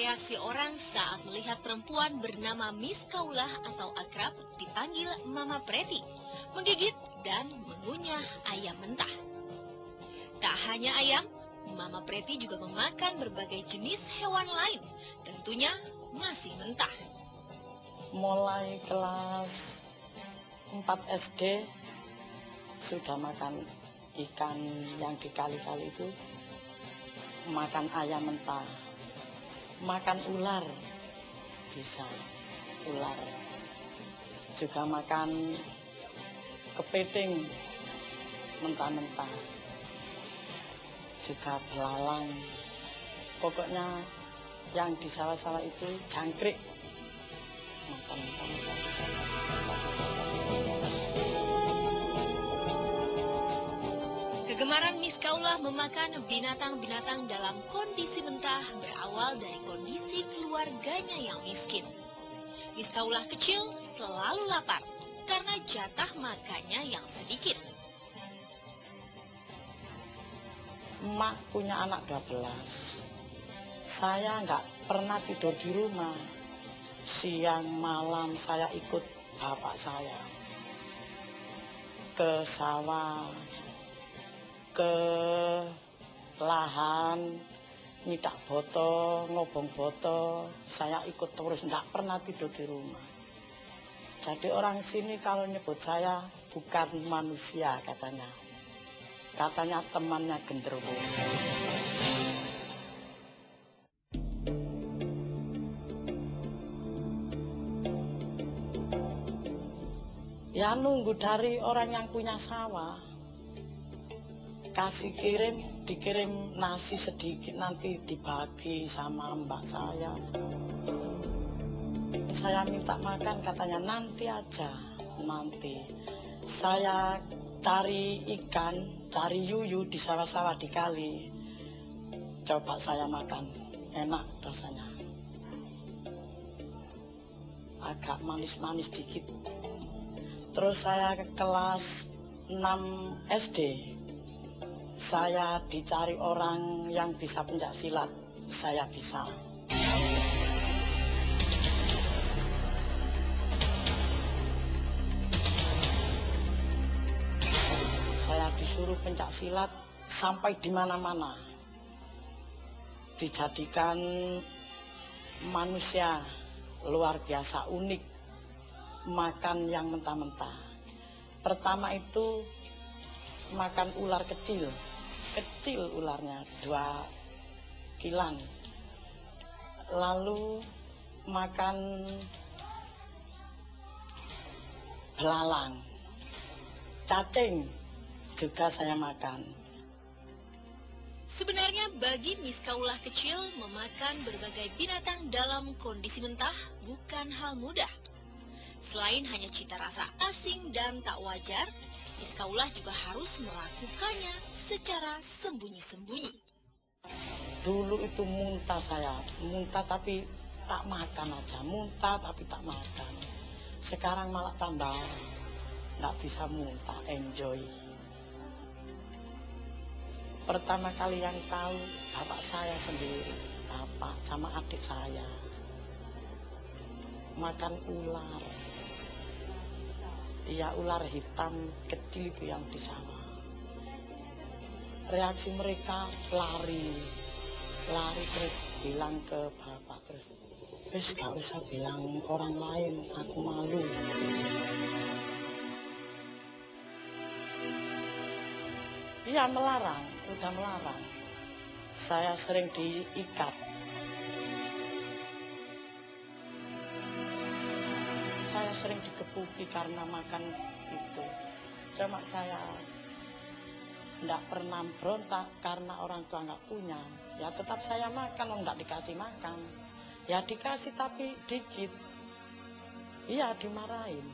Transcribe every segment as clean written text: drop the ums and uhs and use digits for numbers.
reaksi orang saat melihat perempuan bernama Miss Kaulah atau akrab dipanggil Mama Preti, menggigit dan mengunyah ayam mentah. Tak hanya ayam, Mama Preti juga memakan berbagai jenis hewan lain, tentunya masih mentah. Mulai kelas 4 SD sudah makan ikan yang dikali-kali itu, makan ayam mentah, makan ular, bisa ular, juga makan kepiting mentah-mentah, juga belalang, pokoknya yang di sawah-sawah itu jangkrik mentah-mentah. Kegemaran Miss Kaulah memakan binatang-binatang dalam kondisi mentah berawal dari kondisi keluarganya yang miskin. Miss Kaulah kecil selalu lapar karena jatah makannya yang sedikit. Emak punya anak 12. Saya nggak pernah tidur di rumah. Siang malam saya ikut bapak saya ke sawah, ke lahan, nyidak boto, ngobong boto. Saya ikut terus, nggak pernah tidur di rumah. Jadi orang sini kalau nyebut saya bukan manusia katanya. Katanya temannya genderuwo. Ya nunggu dari orang yang punya sawah. Kasih dikirim nasi sedikit, nanti dibagi sama mbak saya. Saya minta makan, katanya nanti aja, nanti. Saya cari ikan, cari yuyu di sawah-sawah di kali. Coba saya makan, enak rasanya. Agak manis-manis dikit. Terus saya ke kelas 6 SD. Saya dicari orang yang bisa pencak silat, saya bisa. Saya disuruh pencak silat sampai di mana-mana. Dijadikan manusia luar biasa unik, makan yang mentah-mentah. Pertama itu makan ular kecil ularnya 2 kilan. Lalu makan belalang, cacing juga saya makan. Sebenarnya bagi Miss Kaulah kecil, memakan berbagai binatang dalam kondisi mentah bukan hal mudah. Selain hanya cita rasa asing dan tak wajar, Miss Kaulah juga harus melakukannya secara sembunyi-sembunyi. Dulu itu muntah saya, muntah tapi tak makan aja, muntah tapi tak makan. Sekarang malah tambah nggak bisa muntah, enjoy. Pertama kali yang tahu bapak saya sendiri, bapak sama adik saya makan ular. Iya, ular hitam kecil itu yang di sawah. Reaksi mereka lari terus bilang ke bapak, terus wes gak usah bilang orang lain, aku malu. Iya, melarang, udah melarang. Saya sering diikat. Saya sering dikepuki karena makan itu. Cuma saya enggak pernah berontak karena orang tua enggak punya. Ya tetap saya makan, enggak dikasih makan. Ya dikasih tapi dikit. Iya, dimarahin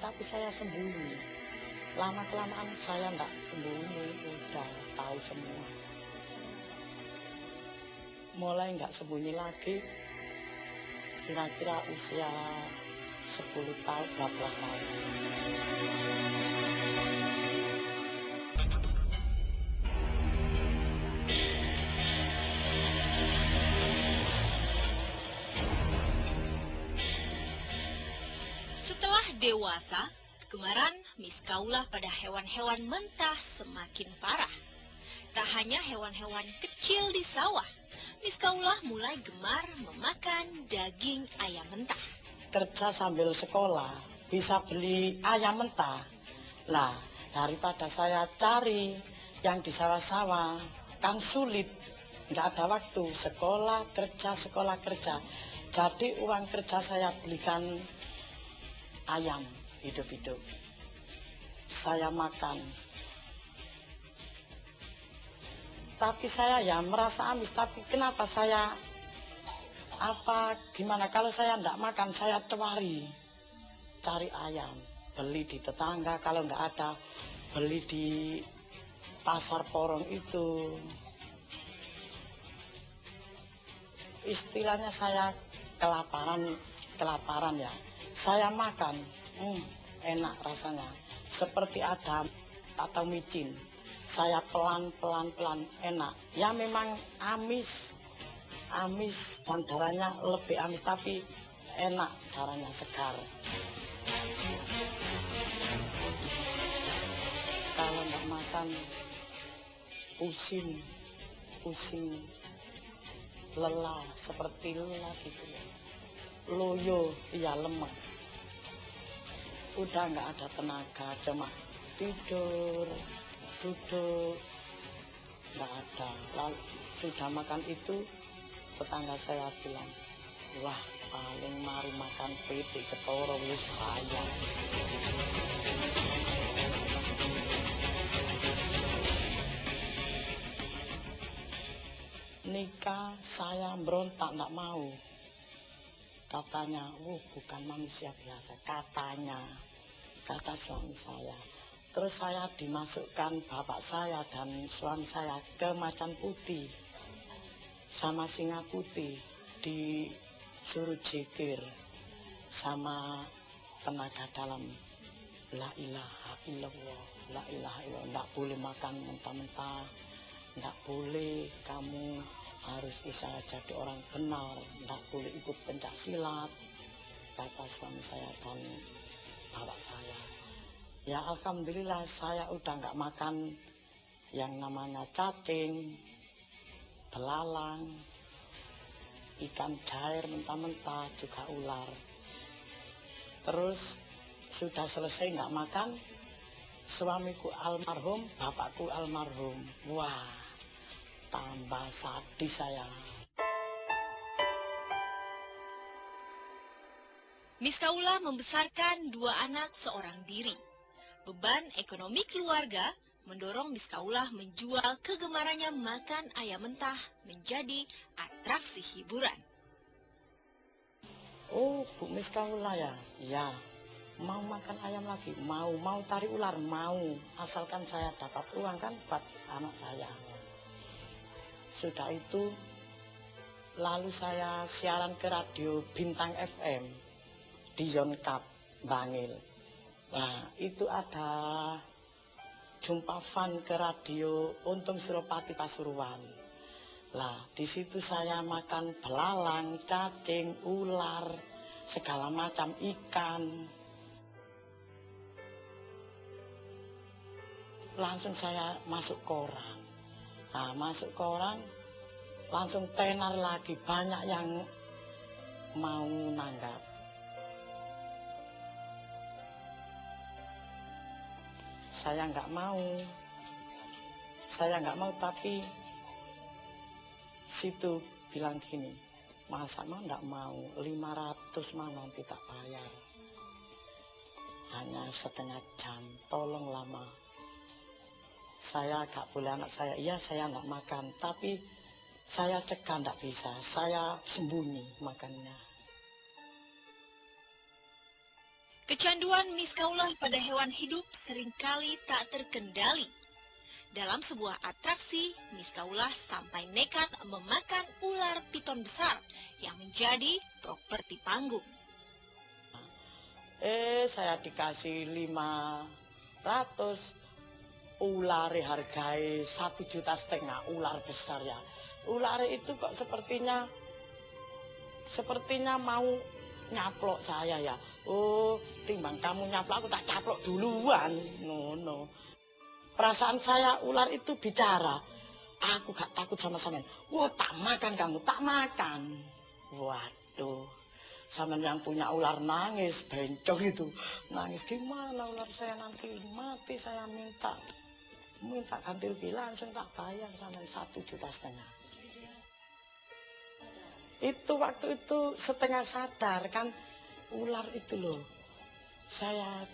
tapi saya sembunyi. Lama-kelamaan saya enggak sembunyi, udah tahu semua. Mulai enggak sembunyi lagi, kira-kira usia 10 tahun, 12 tahun. dewasa, kegemaran Miss Kaulah pada hewan-hewan mentah semakin parah. Tak hanya hewan-hewan kecil di sawah, Miss Kaulah mulai gemar memakan daging ayam mentah. Kerja sambil sekolah, bisa beli ayam mentah. Lah, daripada saya cari yang di sawah-sawah, kan sulit. Nggak ada waktu, sekolah, kerja. Jadi uang kerja saya belikan ayam hidup-hidup. Saya makan. Tapi saya ya merasa amis, tapi kenapa saya gimana kalau saya enggak makan, saya cari ayam, beli di tetangga, kalau enggak ada beli di pasar porong itu. Istilahnya saya kelaparan ya. Saya makan, enak rasanya, seperti ada atau micin. Saya pelan enak. Ya memang amis dan darahnya lebih amis, tapi enak, darahnya segar. Kalau nggak makan pusing, lelah, seperti lelah gitu. Loyo, iya lemas. Udah nggak ada tenaga, cuma tidur, duduk, nggak ada. Lalu sudah makan itu, tetangga saya bilang, wah paling mari makan pitik ketoro wis kaya. Nikah saya berontak, nggak mau. Katanya, bukan manusia biasa, kata suami saya. Terus saya dimasukkan bapak saya dan suami saya ke Macan Putih sama Singa Putih, disuruh zikir sama tenaga dalam, la ilaha illallah, la ilaha illallah. Nggak boleh makan mentah-mentah, nggak boleh kamu harus bisa jadi orang benar, nggak boleh ikut pencak silat, kata suami saya dan bapak saya. Ya alhamdulillah saya udah nggak makan yang namanya cacing, belalang, ikan jair mentah-mentah, juga ular. Terus sudah selesai nggak makan, suamiku almarhum, bapakku almarhum. Wah, tambah sadis saya. Miss Kaulah membesarkan 2 anak seorang diri. Beban ekonomi keluarga mendorong Miss Kaulah menjual kegemarannya makan ayam mentah menjadi atraksi hiburan. Oh, Bu Miss Kaulah ya? Ya, mau makan ayam lagi, mau tarik ular, mau. Asalkan saya dapat uang kan buat anak saya. Sudah itu, lalu saya siaran ke radio Bintang FM di Yonkap, Bangil. Nah, itu ada jumpa fan ke radio Untung Suropati Pasuruan. Lah, di situ saya makan belalang, cacing, ular, segala macam ikan. Langsung saya masuk koran. Nah, masuk koran, langsung tenar lagi, banyak yang mau nanggap. Saya nggak mau, tapi situ bilang gini, masa mah nggak mau, 500 mah nanti tak bayar. Hanya setengah jam, tolong lama. Saya nggak boleh anak saya, iya saya nggak makan, tapi saya cegah nggak bisa, saya sembunyi makannya. Kecanduan Miss Kaulah pada hewan hidup seringkali tak terkendali. Dalam sebuah atraksi, Miss Kaulah sampai nekat memakan ular piton besar yang menjadi properti panggung. Saya dikasih 500, ular hargai 1,5 juta, ular besar ya. Ular itu kok sepertinya mau nyaplok saya ya. Oh, timbang kamu nyaplok aku tak caplok duluan. Ngono. Perasaan saya ular itu bicara. Aku gak takut sama sampean. Wah, tak makan kamu, tak makan. Waduh. Sampean yang punya ular nangis, bencong itu. Nangis gimana ular saya nanti mati, saya minta ganti rugi langsung tak bayar sampean 1,5 juta. Itu waktu itu setengah sadar kan ular itu loh. Saya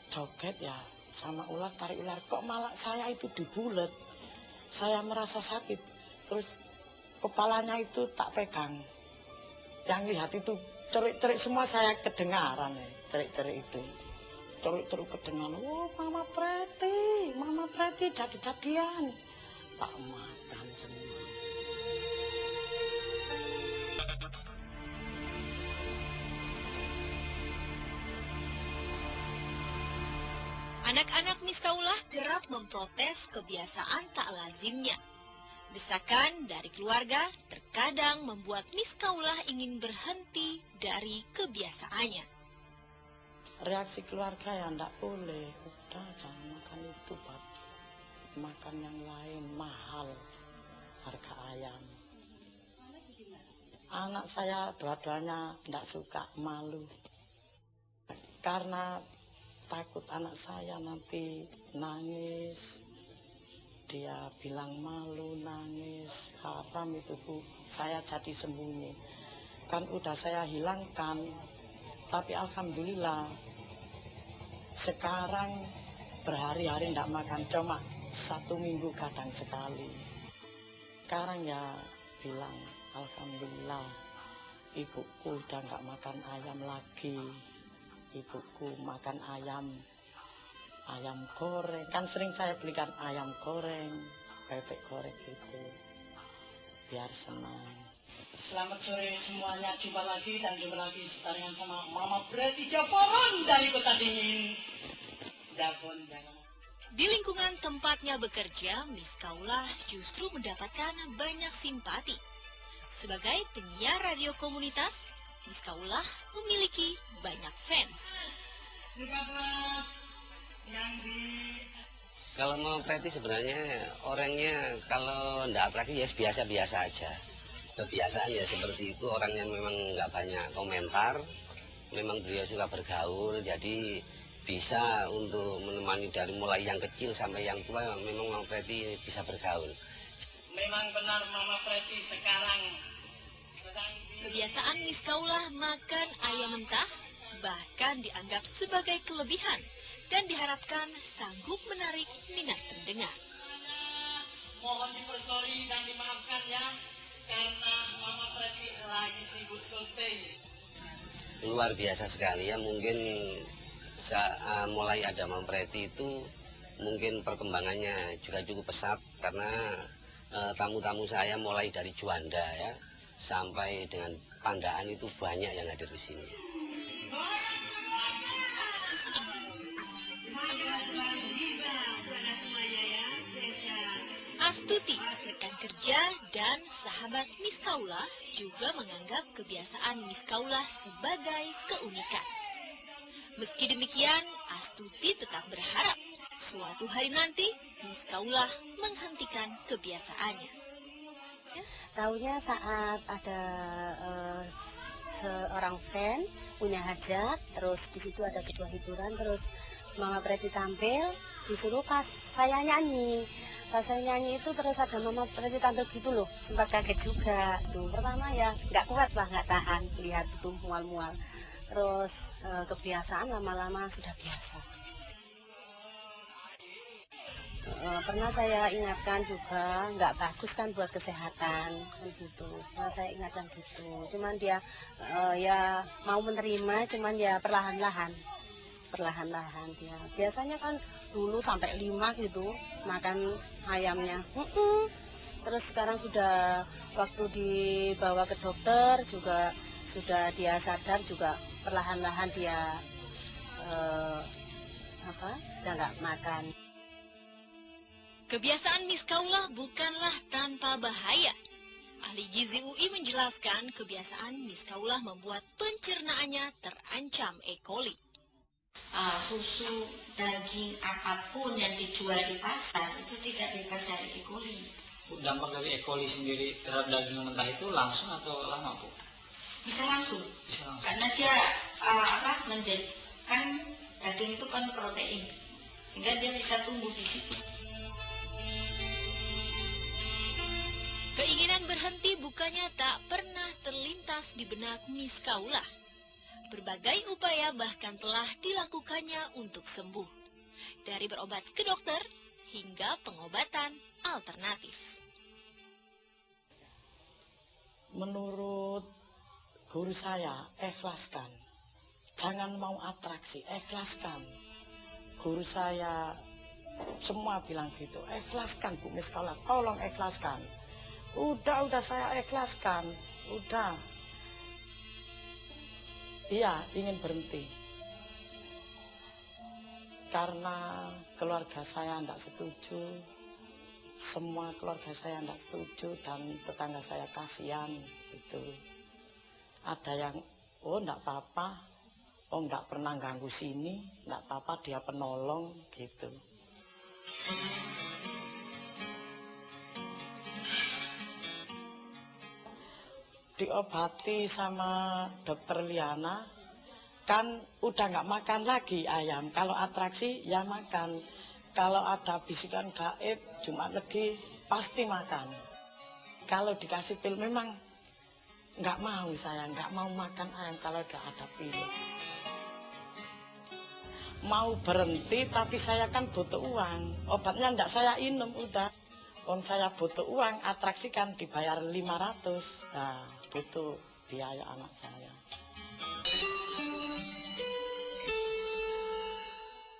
joget ya sama ular, tarik ular. Kok malah saya itu dibulet. Saya merasa sakit. Terus kepalanya itu tak pegang. Yang lihat itu cerik-cerik semua saya kedengaran ya. Cerik-cerik itu. Cerik-cerik kedengaran. Oh, Mama Preti jadi-jadian. Tak makan semua. Anak-anak Miskaulah kerap memprotes kebiasaan tak lazimnya. Desakan dari keluarga terkadang membuat Miskaulah ingin berhenti dari kebiasaannya. Reaksi keluarga ya enggak boleh. Udah jangan makan itu, Pak. Makan yang lain mahal harga ayam. Anak saya dua-duanya enggak suka, malu. Karena takut anak saya nanti nangis, dia bilang malu, nangis, haram itu Bu. Saya jadi sembunyi. Kan udah saya hilangkan, tapi alhamdulillah sekarang berhari-hari tidak makan, cuma 1 minggu kadang sekali. Sekarang ya bilang alhamdulillah ibuku udah nggak makan ayam lagi. Ibuku makan ayam goreng. Kan sering saya belikan ayam goreng, bebek goreng gitu. Biar senang. Selamat sore semuanya, jumpa lagi barengan sama Mama Preti Japoron dari Kota Dingin. Japon, jangan. Di lingkungan tempatnya bekerja, Miskaulah justru mendapatkan banyak simpati. Sebagai penyiar radio komunitas, Miskaulah memiliki banyak fans. Kalau mau Preti sebenarnya orangnya kalau ndak atraksi ya biasa-biasa aja. Kebiasaan ya seperti itu, orangnya memang nggak banyak komentar. Memang beliau suka bergaul, jadi bisa untuk menemani dari mulai yang kecil sampai yang tua. Memang Mama Preti bisa bergaul. Memang benar Mama Preti sekarang sedang Kebiasaan Miskaulah makan ayam mentah bahkan dianggap sebagai kelebihan dan diharapkan sanggup menarik minat pendengar. mohon dipersori dan dimaafkan ya, karena Mama Preti lagi sibuk syuting. Luar biasa sekali ya, mungkin mulai ada Mama Preti itu mungkin perkembangannya juga cukup pesat karena tamu-tamu saya mulai dari Juanda ya sampai dengan Pandaan itu banyak yang hadir di sini. Astuti, rekan kerja dan sahabat Miskaulah juga menganggap kebiasaan Miskaulah sebagai keunikan. Meski demikian, Astuti tetap berharap suatu hari nanti Miskaulah menghentikan kebiasaannya. Tahunya saat ada seorang fan punya hajat, terus di situ ada sebuah hiburan, terus Mama Preti tampil, disuruh pas saya nyanyi. Pas saya nyanyi itu terus ada Mama Preti tampil gitu loh, sempat kaget juga. Tuh pertama ya nggak kuat lah, nggak tahan lihat itu mual-mual. Terus kebiasaan lama-lama sudah biasa. Pernah saya ingatkan juga nggak bagus kan buat kesehatan kan gitu. Pernah saya ingatkan gitu. Cuman dia ya mau menerima, cuman ya perlahan-lahan dia. Biasanya kan dulu sampai 5 gitu makan ayamnya. Terus sekarang sudah waktu dibawa ke dokter juga sudah dia sadar juga perlahan-lahan dia udah nggak makan. Kebiasaan Miskaulah bukanlah tanpa bahaya. Ahli gizi UI menjelaskan kebiasaan Miss Kaulah membuat pencernaannya terancam E. coli. Susu, daging, apapun yang dijual di pasar itu tidak bebas dari E. coli. Dampak dari E. coli sendiri terhadap daging mentah itu langsung atau lama, Bu? Bisa langsung. Bisa langsung. Karena dia menjadikan daging itu kan protein, sehingga dia bisa tumbuh di situ. Keinginan berhenti bukannya tak pernah terlintas di benak Miss Kaulah. Berbagai upaya bahkan telah dilakukannya untuk sembuh. Dari berobat ke dokter hingga pengobatan alternatif. Menurut guru saya, ikhlaskan. Jangan mau atraksi, ikhlaskan. Guru saya semua bilang gitu, ikhlaskan Bu Miss Kaulah, tolong ikhlaskan. Udah saya ikhlaskan, udah. Iya, ingin berhenti. Karena keluarga saya tidak setuju, semua keluarga saya tidak setuju, dan tetangga saya kasihan gitu. Ada yang, oh tidak apa-apa, oh tidak pernah ganggu sini, tidak apa-apa, dia penolong gitu. Diobati sama dokter Liana, kan udah nggak makan lagi ayam. Kalau atraksi ya makan. Kalau ada bisikan gaib, Jumat Legi pasti makan. Kalau dikasih pil memang nggak mau, saya nggak mau makan ayam kalau udah ada pil. Mau berhenti tapi saya kan butuh uang. Obatnya nggak saya minum udah. Om saya butuh uang, atraksi kan dibayar 500. Nah, butuh biaya anak saya.